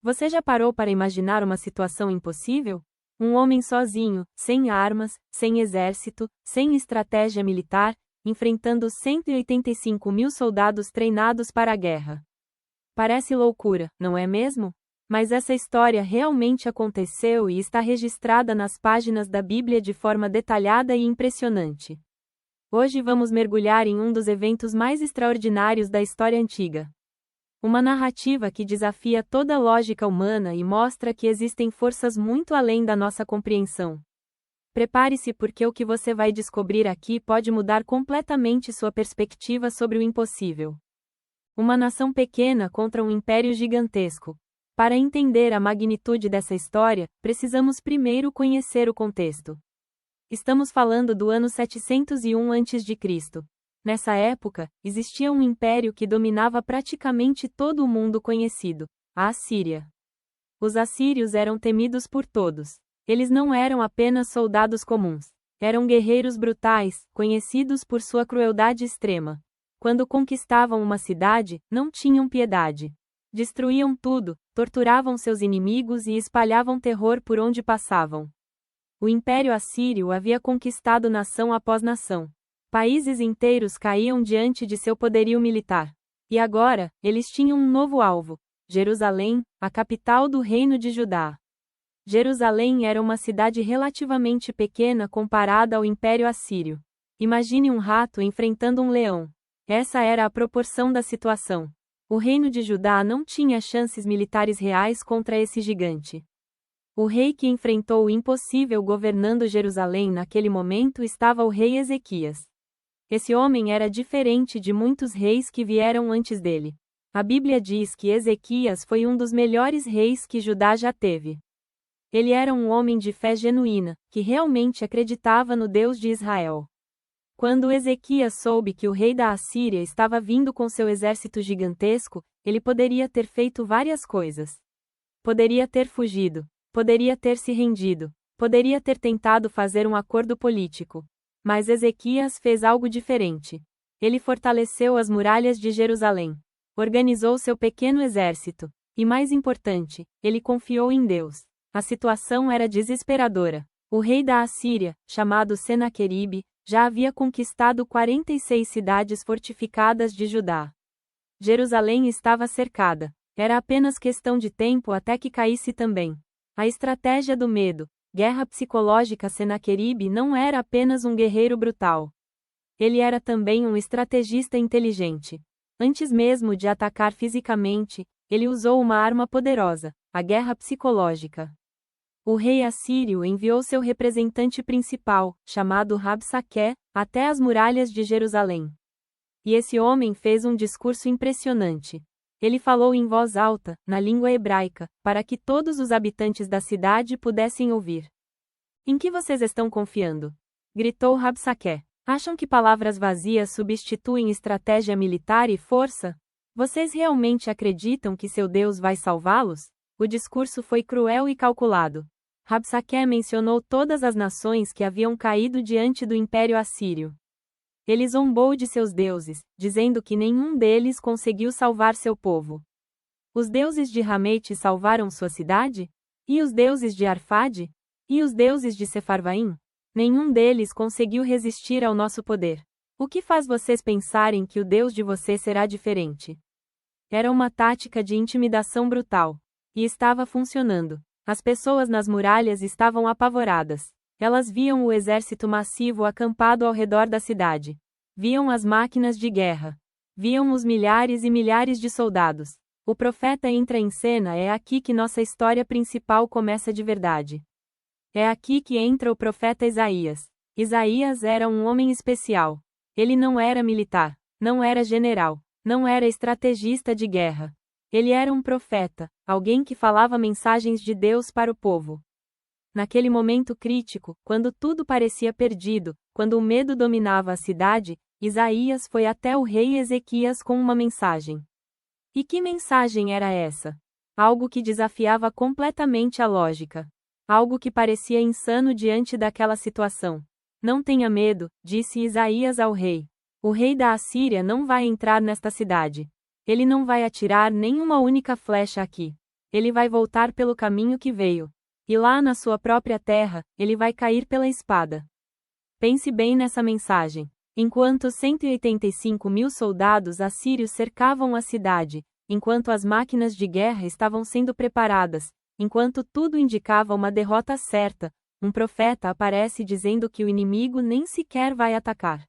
Você já parou para imaginar uma situação impossível? Um homem sozinho, sem armas, sem exército, sem estratégia militar, enfrentando 185 mil soldados treinados para a guerra. Parece loucura, não é mesmo? Mas essa história realmente aconteceu e está registrada nas páginas da Bíblia de forma detalhada e impressionante. Hoje vamos mergulhar em um dos eventos mais extraordinários da história antiga. Uma narrativa que desafia toda a lógica humana e mostra que existem forças muito além da nossa compreensão. Prepare-se porque o que você vai descobrir aqui pode mudar completamente sua perspectiva sobre o impossível. Uma nação pequena contra um império gigantesco. Para entender a magnitude dessa história, precisamos primeiro conhecer o contexto. Estamos falando do ano 701 a.C. Nessa época, existia um império que dominava praticamente todo o mundo conhecido, a Assíria. Os assírios eram temidos por todos. Eles não eram apenas soldados comuns. Eram guerreiros brutais, conhecidos por sua crueldade extrema. Quando conquistavam uma cidade, não tinham piedade. Destruíam tudo, torturavam seus inimigos e espalhavam terror por onde passavam. O Império Assírio havia conquistado nação após nação. Países inteiros caíam diante de seu poderio militar. E agora, eles tinham um novo alvo: Jerusalém, a capital do Reino de Judá. Jerusalém era uma cidade relativamente pequena comparada ao Império Assírio. Imagine um rato enfrentando um leão. Essa era a proporção da situação. O Reino de Judá não tinha chances militares reais contra esse gigante. O rei que enfrentou o impossível governando Jerusalém naquele momento estava o rei Ezequias. Esse homem era diferente de muitos reis que vieram antes dele. A Bíblia diz que Ezequias foi um dos melhores reis que Judá já teve. Ele era um homem de fé genuína, que realmente acreditava no Deus de Israel. Quando Ezequias soube que o rei da Assíria estava vindo com seu exército gigantesco, ele poderia ter feito várias coisas. Poderia ter fugido, poderia ter se rendido, poderia ter tentado fazer um acordo político. Mas Ezequias fez algo diferente. Ele fortaleceu as muralhas de Jerusalém. Organizou seu pequeno exército. E mais importante, ele confiou em Deus. A situação era desesperadora. O rei da Assíria, chamado Senaqueribe, já havia conquistado 46 cidades fortificadas de Judá. Jerusalém estava cercada. Era apenas questão de tempo até que caísse também. A estratégia do medo, guerra psicológica. Senaqueribe não era apenas um guerreiro brutal. Ele era também um estrategista inteligente. Antes mesmo de atacar fisicamente, ele usou uma arma poderosa, a guerra psicológica. O rei assírio enviou seu representante principal, chamado Rabsaqué, até as muralhas de Jerusalém. E esse homem fez um discurso impressionante. Ele falou em voz alta, na língua hebraica, para que todos os habitantes da cidade pudessem ouvir. Em que vocês estão confiando? Gritou Rabsaqué. Acham que palavras vazias substituem estratégia militar e força? Vocês realmente acreditam que seu Deus vai salvá-los? O discurso foi cruel e calculado. Rabsaqué mencionou todas as nações que haviam caído diante do Império Assírio. Ele zombou de seus deuses, dizendo que nenhum deles conseguiu salvar seu povo. Os deuses de Ramete salvaram sua cidade? E os deuses de Arfade? E os deuses de Sefarvaim? Nenhum deles conseguiu resistir ao nosso poder. O que faz vocês pensarem que o Deus de você será diferente? Era uma tática de intimidação brutal. E estava funcionando. As pessoas nas muralhas estavam apavoradas. Elas viam o exército massivo acampado ao redor da cidade. Viam as máquinas de guerra. Viam os milhares e milhares de soldados. O profeta entra em cena. É aqui que nossa história principal começa de verdade. É aqui que entra o profeta Isaías. Isaías era um homem especial. Ele não era militar, não era general, não era estrategista de guerra. Ele era um profeta, alguém que falava mensagens de Deus para o povo. Naquele momento crítico, quando tudo parecia perdido, quando o medo dominava a cidade, Isaías foi até o rei Ezequias com uma mensagem. E que mensagem era essa? Algo que desafiava completamente a lógica. Algo que parecia insano diante daquela situação. Não tenha medo, disse Isaías ao rei. O rei da Assíria não vai entrar nesta cidade. Ele não vai atirar nenhuma única flecha aqui. ele vai voltar pelo caminho que veio. E lá na sua própria terra, ele vai cair pela espada. Pense bem nessa mensagem. Enquanto 185.000 soldados assírios cercavam a cidade, enquanto as máquinas de guerra estavam sendo preparadas, enquanto tudo indicava uma derrota certa, um profeta aparece dizendo que o inimigo nem sequer vai atacar.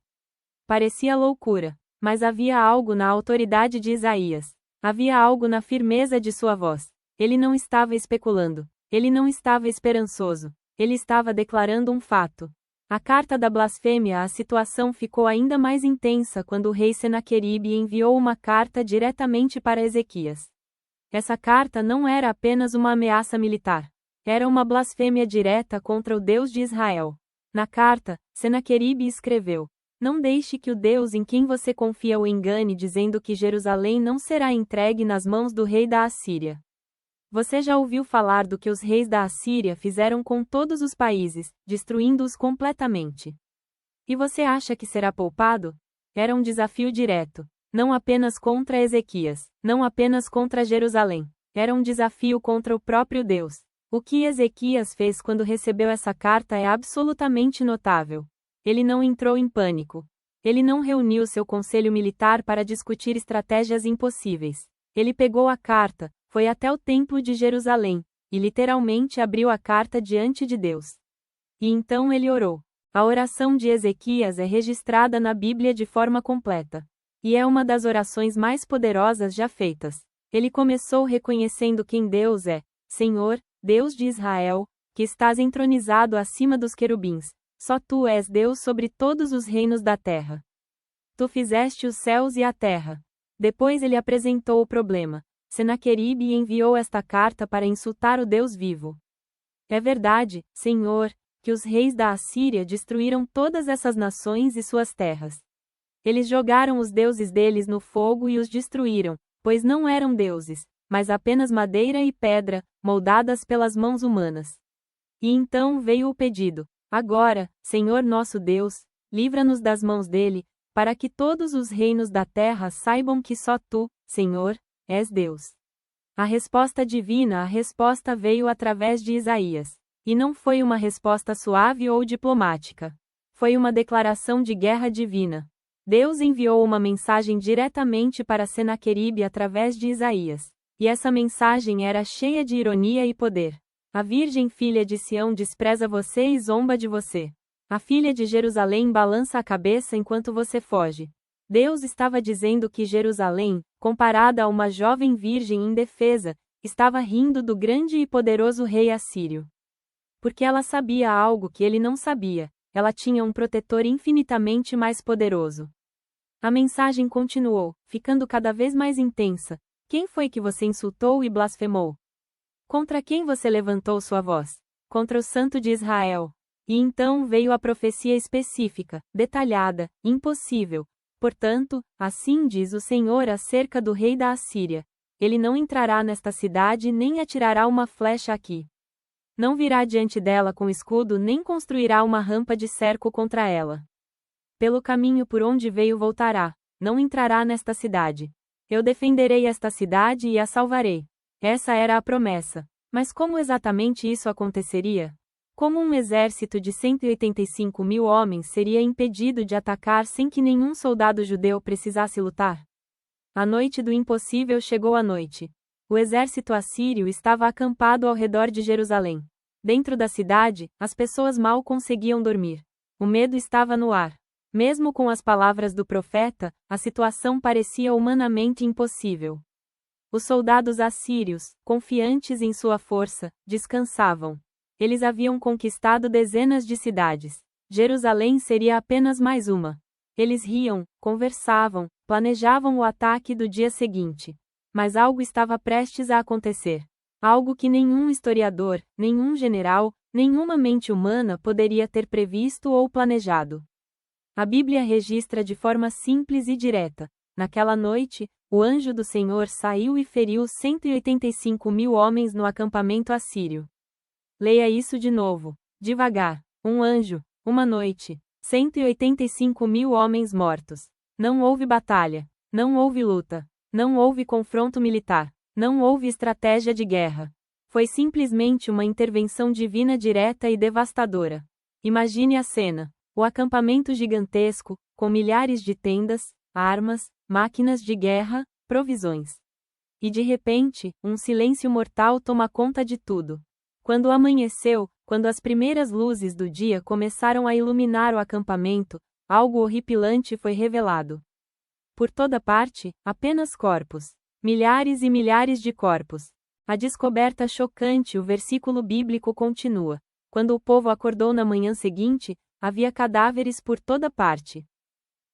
Parecia loucura, mas havia algo na autoridade de Isaías. Havia algo na firmeza de sua voz. Ele não estava especulando. Ele não estava esperançoso. Ele estava declarando um fato. A carta da blasfêmia. A situação ficou ainda mais intensa quando o rei Senaqueribe enviou uma carta diretamente para Ezequias. Essa carta não era apenas uma ameaça militar. Era uma blasfêmia direta contra o Deus de Israel. Na carta, Senaqueribe escreveu: "Não deixe que o Deus em quem você confia o engane dizendo que Jerusalém não será entregue nas mãos do rei da Assíria. Você já ouviu falar do que os reis da Assíria fizeram com todos os países, destruindo-os completamente. E você acha que será poupado?" Era um desafio direto. Não apenas contra Ezequias, não apenas contra Jerusalém. Era um desafio contra o próprio Deus. O que Ezequias fez quando recebeu essa carta é absolutamente notável. Ele não entrou em pânico. Ele não reuniu seu conselho militar para discutir estratégias impossíveis. Ele pegou a carta, foi até o templo de Jerusalém, e literalmente abriu a carta diante de Deus. E então ele orou. A oração de Ezequias é registrada na Bíblia de forma completa. E é uma das orações mais poderosas já feitas. Ele começou reconhecendo quem Deus é: Senhor, Deus de Israel, que estás entronizado acima dos querubins. Só tu és Deus sobre todos os reinos da terra. Tu fizeste os céus e a terra. Depois ele apresentou o problema. Senaqueribe enviou esta carta para insultar o Deus vivo. É verdade, Senhor, que os reis da Assíria destruíram todas essas nações e suas terras. Eles jogaram os deuses deles no fogo e os destruíram, pois não eram deuses, mas apenas madeira e pedra, moldadas pelas mãos humanas. E então veio o pedido: agora, Senhor nosso Deus, livra-nos das mãos dele, para que todos os reinos da terra saibam que só tu, Senhor, és Deus. A resposta divina. A resposta veio através de Isaías. E não foi uma resposta suave ou diplomática. Foi uma declaração de guerra divina. Deus enviou uma mensagem diretamente para Senaqueribe através de Isaías. E essa mensagem era cheia de ironia e poder. A virgem filha de Sião despreza você e zomba de você. A filha de Jerusalém balança a cabeça enquanto você foge. Deus estava dizendo que Jerusalém, comparada a uma jovem virgem indefesa, estava rindo do grande e poderoso rei assírio. Porque ela sabia algo que ele não sabia: ela tinha um protetor infinitamente mais poderoso. A mensagem continuou, ficando cada vez mais intensa. Quem foi que você insultou e blasfemou? Contra quem você levantou sua voz? Contra o Santo de Israel. E então veio a profecia específica, detalhada, impossível. Portanto, assim diz o Senhor acerca do rei da Assíria: ele não entrará nesta cidade nem atirará uma flecha aqui. Não virá diante dela com escudo nem construirá uma rampa de cerco contra ela. Pelo caminho por onde veio voltará, não entrará nesta cidade. Eu defenderei esta cidade e a salvarei. Essa era a promessa. Mas como exatamente isso aconteceria? Como um exército de 185.000 homens seria impedido de atacar sem que nenhum soldado judeu precisasse lutar? A noite do impossível chegou à noite. O exército assírio estava acampado ao redor de Jerusalém. Dentro da cidade, as pessoas mal conseguiam dormir. O medo estava no ar. Mesmo com as palavras do profeta, a situação parecia humanamente impossível. Os soldados assírios, confiantes em sua força, descansavam. Eles haviam conquistado dezenas de cidades. Jerusalém seria apenas mais uma. Eles riam, conversavam, planejavam o ataque do dia seguinte. Mas algo estava prestes a acontecer. Algo que nenhum historiador, nenhum general, nenhuma mente humana poderia ter previsto ou planejado. A Bíblia registra de forma simples e direta: naquela noite, o anjo do Senhor saiu e feriu 185.000 homens no acampamento assírio. Leia isso de novo, devagar. Um anjo, uma noite, 185.000 homens mortos. Não houve batalha, não houve luta, não houve confronto militar. Não houve estratégia de guerra. Foi simplesmente uma intervenção divina direta e devastadora. Imagine a cena: o acampamento gigantesco, com milhares de tendas, armas, máquinas de guerra, provisões. E de repente, um silêncio mortal toma conta de tudo. Quando amanheceu, quando as primeiras luzes do dia começaram a iluminar o acampamento, algo horripilante foi revelado. Por toda parte, apenas corpos. Milhares e milhares de corpos. A descoberta chocante. O versículo bíblico continua. Quando o povo acordou na manhã seguinte, havia cadáveres por toda parte.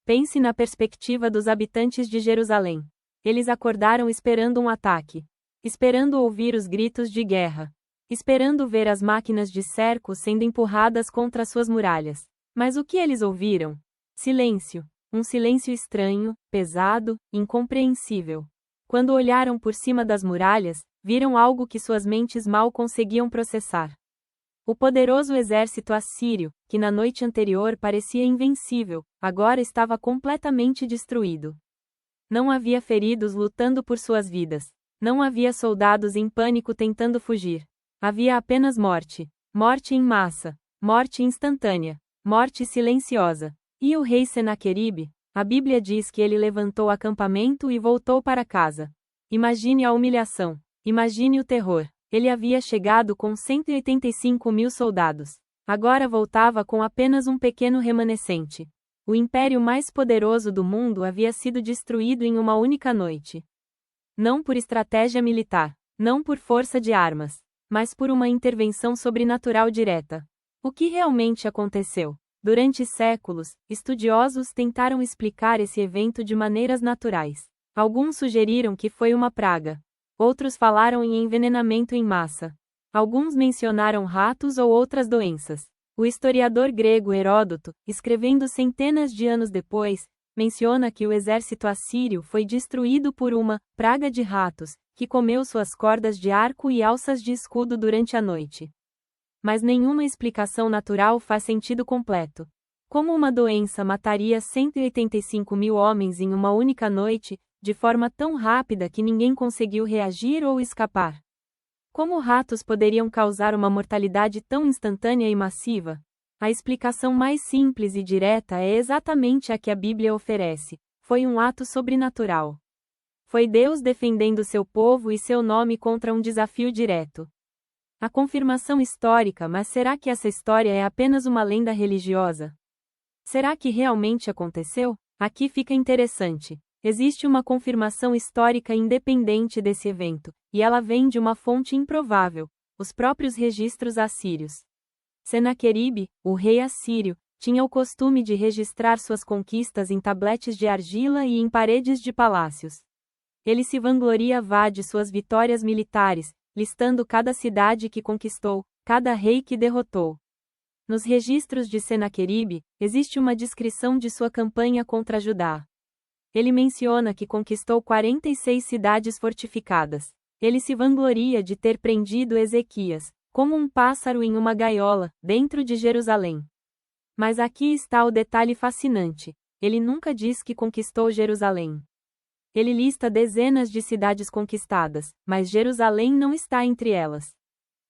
Pense na perspectiva dos habitantes de Jerusalém. Eles acordaram esperando um ataque. Esperando ouvir os gritos de guerra. Esperando ver as máquinas de cerco sendo empurradas contra suas muralhas. Mas o que eles ouviram? Silêncio. Um silêncio estranho, pesado, incompreensível. Quando olharam por cima das muralhas, viram algo que suas mentes mal conseguiam processar. O poderoso exército assírio, que na noite anterior parecia invencível, agora estava completamente destruído. Não havia feridos lutando por suas vidas. Não havia soldados em pânico tentando fugir. Havia apenas morte. Morte em massa. Morte instantânea. Morte silenciosa. E o rei Senaqueribe? A Bíblia diz que ele levantou acampamento e voltou para casa. Imagine a humilhação. Imagine o terror. Ele havia chegado com 185.000 soldados. Agora voltava com apenas um pequeno remanescente. O império mais poderoso do mundo havia sido destruído em uma única noite. Não por estratégia militar, não por força de armas, mas por uma intervenção sobrenatural direta. O que realmente aconteceu? Durante séculos, estudiosos tentaram explicar esse evento de maneiras naturais. Alguns sugeriram que foi uma praga. Outros falaram em envenenamento em massa. Alguns mencionaram ratos ou outras doenças. O historiador grego Heródoto, escrevendo centenas de anos depois, menciona que o exército assírio foi destruído por uma praga de ratos, que comeu suas cordas de arco e alças de escudo durante a noite. Mas nenhuma explicação natural faz sentido completo. Como uma doença mataria 185.000 homens em uma única noite, de forma tão rápida que ninguém conseguiu reagir ou escapar? Como ratos poderiam causar uma mortalidade tão instantânea e massiva? A explicação mais simples e direta é exatamente a que a Bíblia oferece: foi um ato sobrenatural. Foi Deus defendendo seu povo e seu nome contra um desafio direto. A confirmação histórica. Mas será que essa história é apenas uma lenda religiosa? Será que realmente aconteceu? Aqui fica interessante. Existe uma confirmação histórica independente desse evento, e ela vem de uma fonte improvável: os próprios registros assírios. Senaqueribe, o rei assírio, tinha o costume de registrar suas conquistas em tabletes de argila e em paredes de palácios. Ele se vangloriava de suas vitórias militares, listando cada cidade que conquistou, cada rei que derrotou. Nos registros de Senaqueribe, existe uma descrição de sua campanha contra Judá. Ele menciona que conquistou 46 cidades fortificadas. Ele se vangloria de ter prendido Ezequias, como um pássaro em uma gaiola, dentro de Jerusalém. Mas aqui está o detalhe fascinante: ele nunca diz que conquistou Jerusalém. Ele lista dezenas de cidades conquistadas, mas Jerusalém não está entre elas.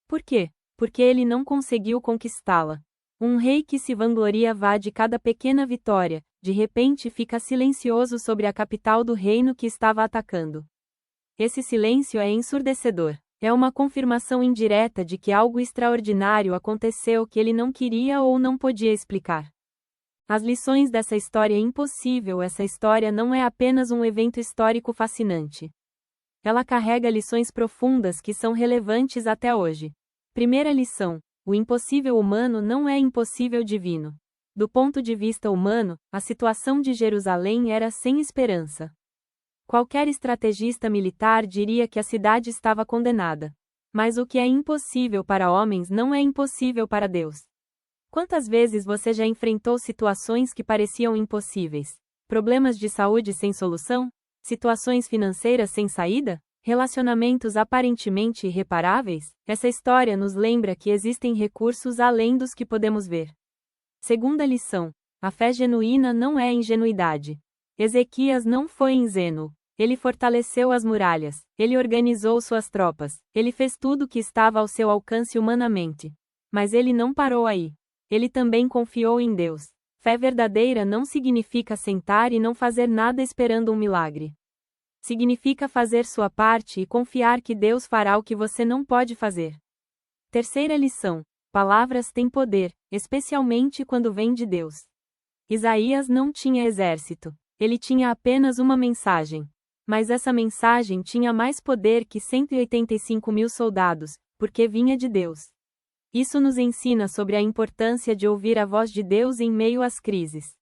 Por quê? Porque ele não conseguiu conquistá-la. Um rei que se vangloria de cada pequena vitória, de repente fica silencioso sobre a capital do reino que estava atacando. Esse silêncio é ensurdecedor. É uma confirmação indireta de que algo extraordinário aconteceu que ele não queria ou não podia explicar. As lições dessa história impossível. Essa história não é apenas um evento histórico fascinante. Ela carrega lições profundas que são relevantes até hoje. Primeira lição: o impossível humano não é impossível divino. Do ponto de vista humano, a situação de Jerusalém era sem esperança. Qualquer estrategista militar diria que a cidade estava condenada. Mas o que é impossível para homens não é impossível para Deus. Quantas vezes você já enfrentou situações que pareciam impossíveis? Problemas de saúde sem solução? Situações financeiras sem saída? Relacionamentos aparentemente irreparáveis? Essa história nos lembra que existem recursos além dos que podemos ver. Segunda lição: a fé genuína não é ingenuidade. Ezequias não foi ingênuo. Ele fortaleceu as muralhas, ele organizou suas tropas, ele fez tudo o que estava ao seu alcance humanamente. Mas ele não parou aí. Ele também confiou em Deus. Fé verdadeira não significa sentar e não fazer nada esperando um milagre. Significa fazer sua parte e confiar que Deus fará o que você não pode fazer. Terceira lição: palavras têm poder, especialmente quando vêm de Deus. Isaías não tinha exército. Ele tinha apenas uma mensagem. Mas essa mensagem tinha mais poder que 185.000 soldados, porque vinha de Deus. Isso nos ensina sobre a importância de ouvir a voz de Deus em meio às crises.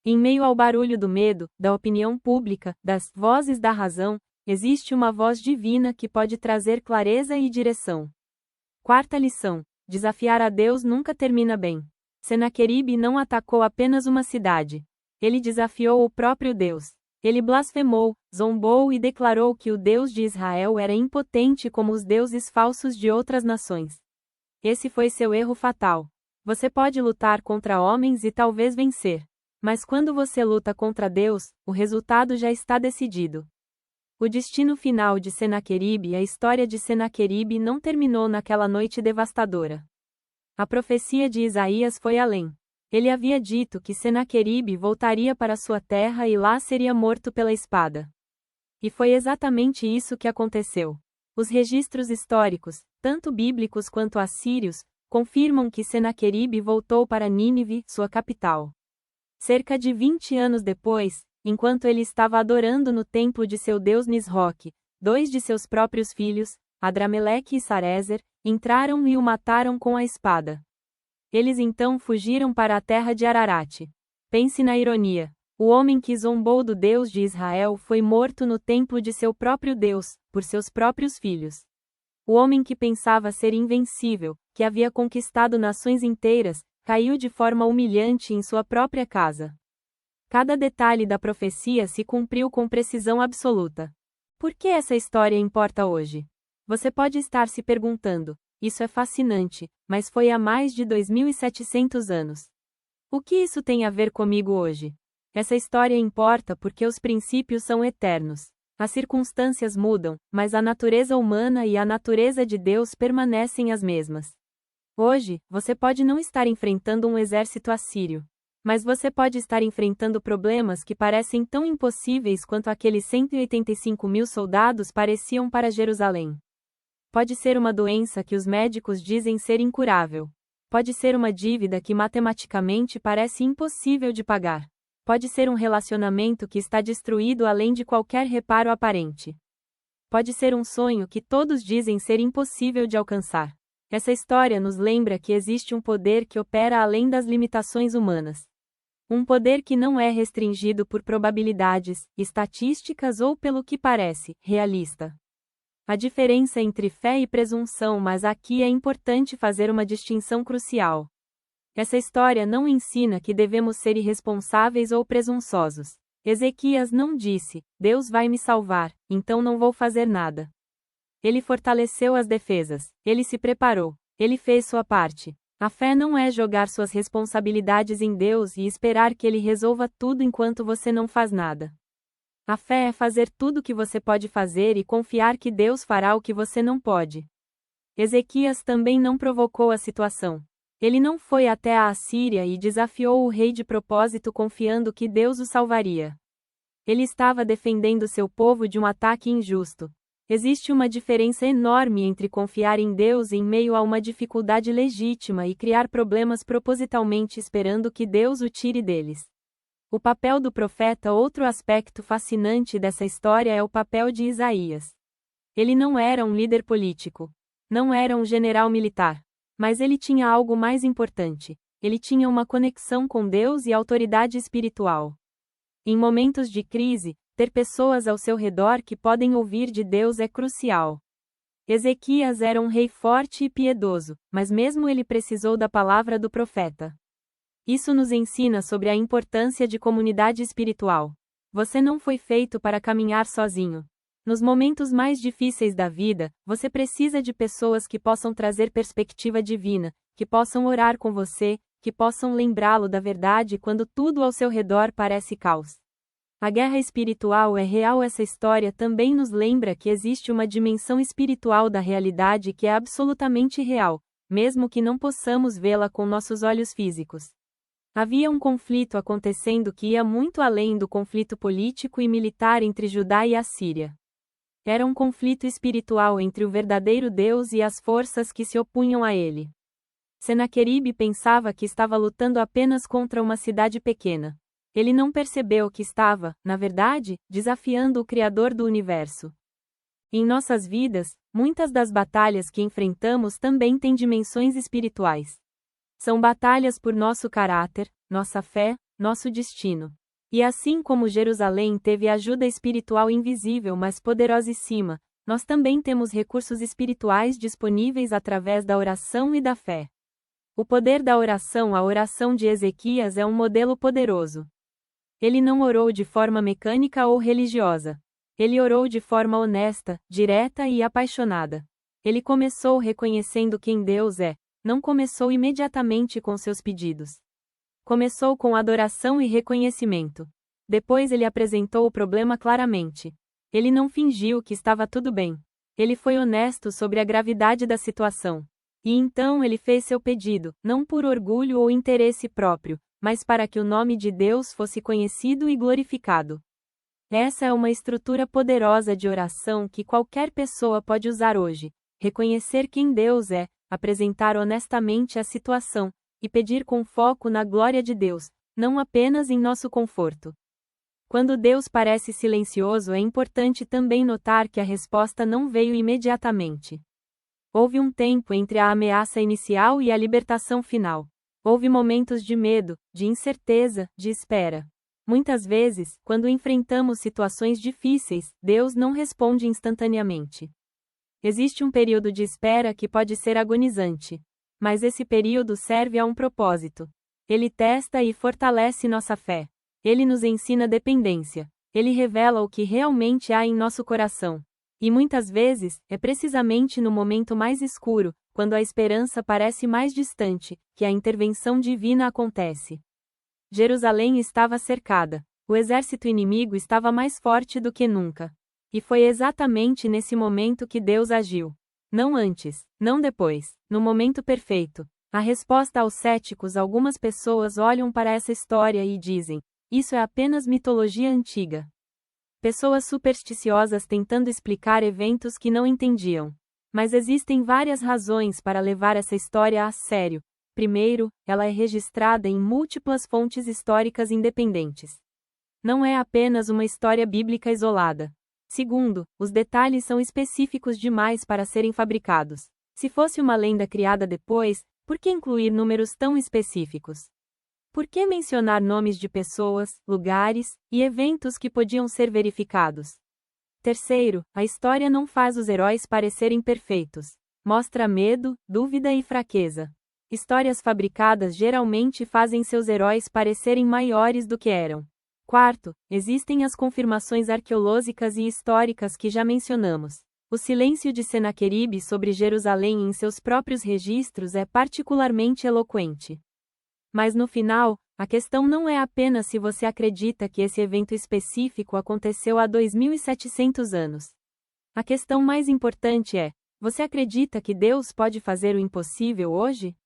Em meio ao barulho do medo, da opinião pública, das vozes da razão, existe uma voz divina que pode trazer clareza e direção. Quarta lição: desafiar a Deus nunca termina bem. Senaqueribe não atacou apenas uma cidade. Ele desafiou o próprio Deus. Ele blasfemou, zombou e declarou que o Deus de Israel era impotente como os deuses falsos de outras nações. Esse foi seu erro fatal. Você pode lutar contra homens e talvez vencer. Mas quando você luta contra Deus, o resultado já está decidido. O destino final de Senaqueribe e a história de Senaqueribe não terminou naquela noite devastadora. A profecia de Isaías foi além. Ele havia dito que Senaqueribe voltaria para sua terra e lá seria morto pela espada. E foi exatamente isso que aconteceu. Os registros históricos, tanto bíblicos quanto assírios, confirmam que Senaqueribe voltou para Nínive, sua capital. Cerca de 20 anos depois, enquanto ele estava adorando no templo de seu deus Nisroque, dois de seus próprios filhos, Adrameleque e Sarezer, entraram e o mataram com a espada. Eles então fugiram para a terra de Ararat. Pense na ironia. O homem que zombou do Deus de Israel foi morto no templo de seu próprio Deus, por seus próprios filhos. O homem que pensava ser invencível, que havia conquistado nações inteiras, caiu de forma humilhante em sua própria casa. Cada detalhe da profecia se cumpriu com precisão absoluta. Por que essa história importa hoje? Você pode estar se perguntando: isso é fascinante, mas foi há mais de 2.700 anos. O que isso tem a ver comigo hoje? Essa história importa porque os princípios são eternos. As circunstâncias mudam, mas a natureza humana e a natureza de Deus permanecem as mesmas. Hoje, você pode não estar enfrentando um exército assírio. Mas você pode estar enfrentando problemas que parecem tão impossíveis quanto aqueles 185.000 soldados pareciam para Jerusalém. Pode ser uma doença que os médicos dizem ser incurável. Pode ser uma dívida que matematicamente parece impossível de pagar. Pode ser um relacionamento que está destruído além de qualquer reparo aparente. Pode ser um sonho que todos dizem ser impossível de alcançar. Essa história nos lembra que existe um poder que opera além das limitações humanas. Um poder que não é restringido por probabilidades, estatísticas ou pelo que parece realista. A diferença entre fé e presunção, mas aqui é importante fazer uma distinção crucial. Essa história não ensina que devemos ser irresponsáveis ou presunçosos. Ezequias não disse: Deus vai me salvar, então não vou fazer nada. Ele fortaleceu as defesas, ele se preparou, ele fez sua parte. A fé não é jogar suas responsabilidades em Deus e esperar que ele resolva tudo enquanto você não faz nada. A fé é fazer tudo o que você pode fazer e confiar que Deus fará o que você não pode. Ezequias também não provocou a situação. Ele não foi até a Assíria e desafiou o rei de propósito confiando que Deus o salvaria. Ele estava defendendo seu povo de um ataque injusto. Existe uma diferença enorme entre confiar em Deus em meio a uma dificuldade legítima e criar problemas propositalmente esperando que Deus o tire deles. O papel do profeta. Outro aspecto fascinante dessa história é o papel de Isaías. Ele não era um líder político. Não era um general militar. Mas ele tinha algo mais importante. Ele tinha uma conexão com Deus e autoridade espiritual. Em momentos de crise, ter pessoas ao seu redor que podem ouvir de Deus é crucial. Ezequias era um rei forte e piedoso, mas mesmo ele precisou da palavra do profeta. Isso nos ensina sobre a importância de comunidade espiritual. Você não foi feito para caminhar sozinho. Nos momentos mais difíceis da vida, você precisa de pessoas que possam trazer perspectiva divina, que possam orar com você, que possam lembrá-lo da verdade quando tudo ao seu redor parece caos. A guerra espiritual é real. Essa história também nos lembra que existe uma dimensão espiritual da realidade que é absolutamente real, mesmo que não possamos vê-la com nossos olhos físicos. Havia um conflito acontecendo que ia muito além do conflito político e militar entre Judá e Assíria. Era um conflito espiritual entre o verdadeiro Deus e as forças que se opunham a ele. Senaqueribe pensava que estava lutando apenas contra uma cidade pequena. Ele não percebeu que estava, na verdade, desafiando o Criador do universo. Em nossas vidas, muitas das batalhas que enfrentamos também têm dimensões espirituais. São batalhas por nosso caráter, nossa fé, nosso destino. E assim como Jerusalém teve ajuda espiritual invisível mas poderosíssima, nós também temos recursos espirituais disponíveis através da oração e da fé. O poder da oração. A oração de Ezequias é um modelo poderoso. Ele não orou de forma mecânica ou religiosa. Ele orou de forma honesta, direta e apaixonada. Ele começou reconhecendo quem Deus é, não começou imediatamente com seus pedidos. Começou com adoração e reconhecimento. Depois ele apresentou o problema claramente. Ele não fingiu que estava tudo bem. Ele foi honesto sobre a gravidade da situação. E então ele fez seu pedido, não por orgulho ou interesse próprio, mas para que o nome de Deus fosse conhecido e glorificado. Essa é uma estrutura poderosa de oração que qualquer pessoa pode usar hoje. Reconhecer quem Deus é, apresentar honestamente a situação, e pedir com foco na glória de Deus, não apenas em nosso conforto. Quando Deus parece silencioso, é importante também notar que a resposta não veio imediatamente. Houve um tempo entre a ameaça inicial e a libertação final. Houve momentos de medo, de incerteza, de espera. Muitas vezes, quando enfrentamos situações difíceis, Deus não responde instantaneamente. Existe um período de espera que pode ser agonizante. Mas esse período serve a um propósito. Ele testa e fortalece nossa fé. Ele nos ensina dependência. Ele revela o que realmente há em nosso coração. E muitas vezes, é precisamente no momento mais escuro, quando a esperança parece mais distante, que a intervenção divina acontece. Jerusalém estava cercada. O exército inimigo estava mais forte do que nunca. E foi exatamente nesse momento que Deus agiu. Não antes, não depois, no momento perfeito. A resposta aos céticos. Algumas pessoas olham para essa história e dizem: isso é apenas mitologia antiga. Pessoas supersticiosas tentando explicar eventos que não entendiam. Mas existem várias razões para levar essa história a sério. Primeiro, ela é registrada em múltiplas fontes históricas independentes. Não é apenas uma história bíblica isolada. Segundo, os detalhes são específicos demais para serem fabricados. Se fosse uma lenda criada depois, por que incluir números tão específicos? Por que mencionar nomes de pessoas, lugares e eventos que podiam ser verificados? Terceiro, a história não faz os heróis parecerem perfeitos. Mostra medo, dúvida e fraqueza. Histórias fabricadas geralmente fazem seus heróis parecerem maiores do que eram. Quarto, existem as confirmações arqueológicas e históricas que já mencionamos. O silêncio de Senaqueribe sobre Jerusalém em seus próprios registros é particularmente eloquente. Mas no final, a questão não é apenas se você acredita que esse evento específico aconteceu há 2700 anos. A questão mais importante é: você acredita que Deus pode fazer o impossível hoje?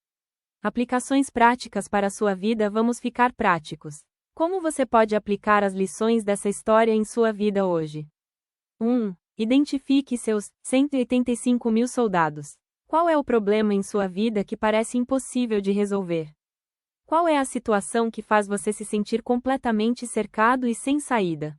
Aplicações práticas para a sua vida. Vamos ficar práticos. Como você pode aplicar as lições dessa história em sua vida hoje? 1. Identifique seus 185.000 soldados. Qual é o problema em sua vida que parece impossível de resolver? Qual é a situação que faz você se sentir completamente cercado e sem saída?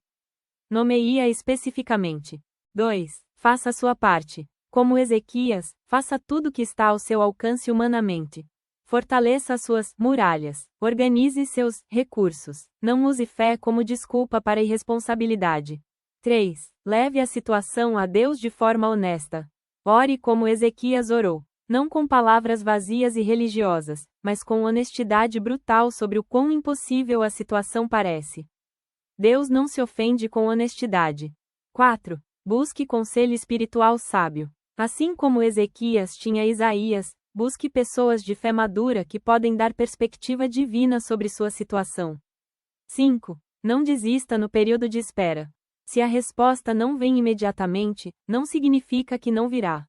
Nomeie-a especificamente. 2. Faça a sua parte. Como Ezequias, faça tudo o que está ao seu alcance humanamente. Fortaleça suas muralhas. Organize seus recursos. Não use fé como desculpa para irresponsabilidade. 3. Leve a situação a Deus de forma honesta. Ore como Ezequias orou. Não com palavras vazias e religiosas, mas com honestidade brutal sobre o quão impossível a situação parece. Deus não se ofende com honestidade. 4. Busque conselho espiritual sábio. Assim como Ezequias tinha Isaías, busque pessoas de fé madura que podem dar perspectiva divina sobre sua situação. 5. Não desista no período de espera. Se a resposta não vem imediatamente, não significa que não virá.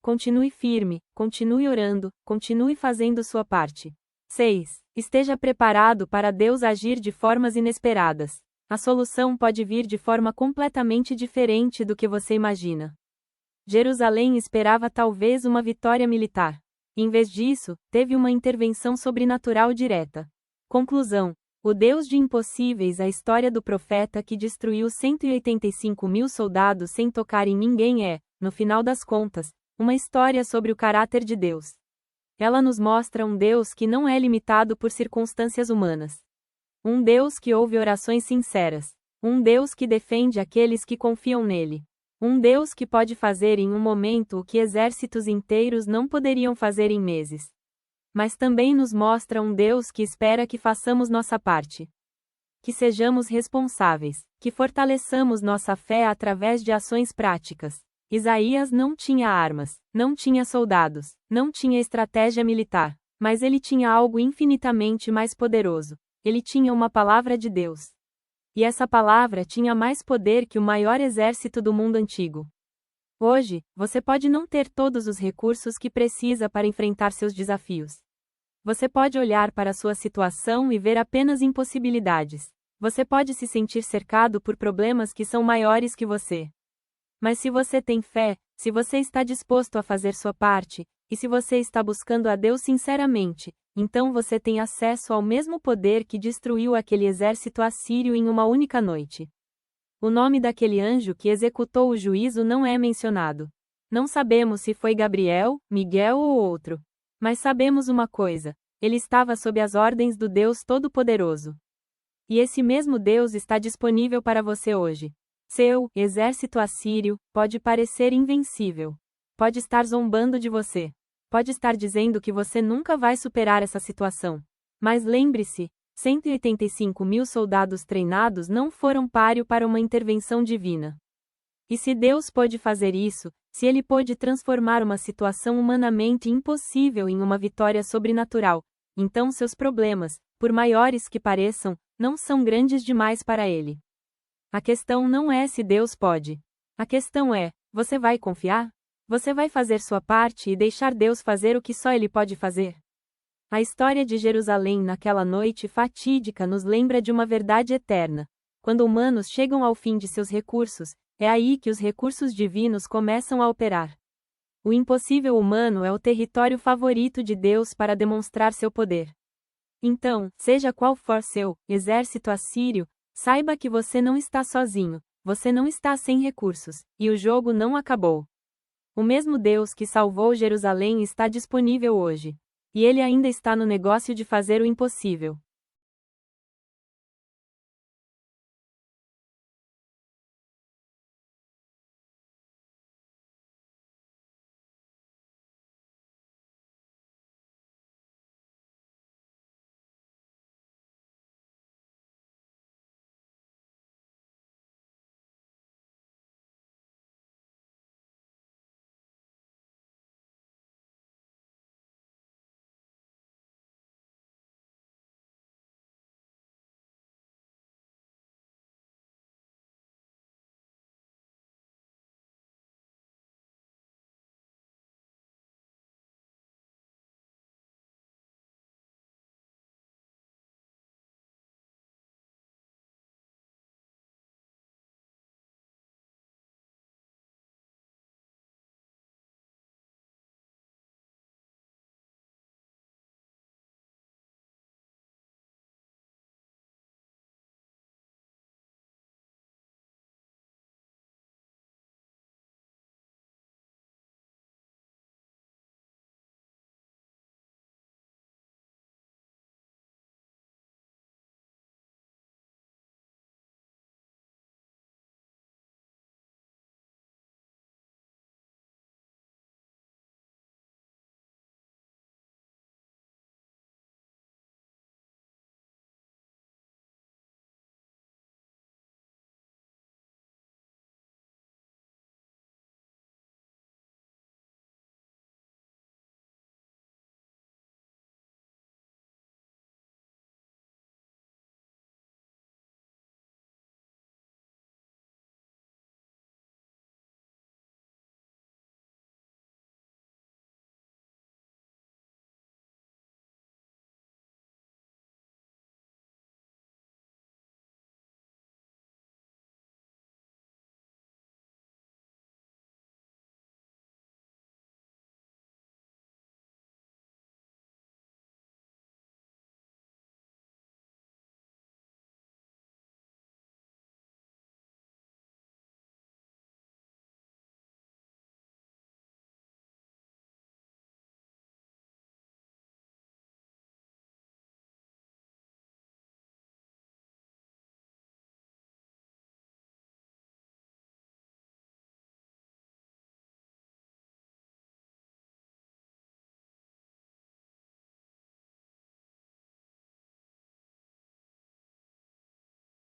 Continue firme, continue orando, continue fazendo sua parte. 6. Esteja preparado para Deus agir de formas inesperadas. A solução pode vir de forma completamente diferente do que você imagina. Jerusalém esperava talvez uma vitória militar. Em vez disso, teve uma intervenção sobrenatural direta. Conclusão: o Deus de impossíveis. A história do profeta que destruiu 185.000 soldados sem tocar em ninguém é, no final das contas, uma história sobre o caráter de Deus. Ela nos mostra um Deus que não é limitado por circunstâncias humanas. Um Deus que ouve orações sinceras. Um Deus que defende aqueles que confiam nele. Um Deus que pode fazer em um momento o que exércitos inteiros não poderiam fazer em meses. Mas também nos mostra um Deus que espera que façamos nossa parte. Que sejamos responsáveis, que fortaleçamos nossa fé através de ações práticas. Isaías não tinha armas, não tinha soldados, não tinha estratégia militar, mas ele tinha algo infinitamente mais poderoso. Ele tinha uma palavra de Deus. E essa palavra tinha mais poder que o maior exército do mundo antigo. Hoje, você pode não ter todos os recursos que precisa para enfrentar seus desafios. Você pode olhar para sua situação e ver apenas impossibilidades. Você pode se sentir cercado por problemas que são maiores que você. Mas se você tem fé, se você está disposto a fazer sua parte, e se você está buscando a Deus sinceramente, então você tem acesso ao mesmo poder que destruiu aquele exército assírio em uma única noite. O nome daquele anjo que executou o juízo não é mencionado. Não sabemos se foi Gabriel, Miguel ou outro. Mas sabemos uma coisa: ele estava sob as ordens do Deus Todo-Poderoso. E esse mesmo Deus está disponível para você hoje. Seu exército assírio pode parecer invencível. Pode estar zombando de você. Pode estar dizendo que você nunca vai superar essa situação. Mas lembre-se, 185.000 soldados treinados não foram páreo para uma intervenção divina. E se Deus pôde fazer isso, se Ele pôde transformar uma situação humanamente impossível em uma vitória sobrenatural, então seus problemas, por maiores que pareçam, não são grandes demais para Ele. A questão não é se Deus pode. A questão é: você vai confiar? Você vai fazer sua parte e deixar Deus fazer o que só Ele pode fazer? A história de Jerusalém naquela noite fatídica nos lembra de uma verdade eterna. Quando humanos chegam ao fim de seus recursos, é aí que os recursos divinos começam a operar. O impossível humano é o território favorito de Deus para demonstrar seu poder. Então, seja qual for seu exército assírio, saiba que você não está sozinho, você não está sem recursos, e o jogo não acabou. O mesmo Deus que salvou Jerusalém está disponível hoje. E Ele ainda está no negócio de fazer o impossível.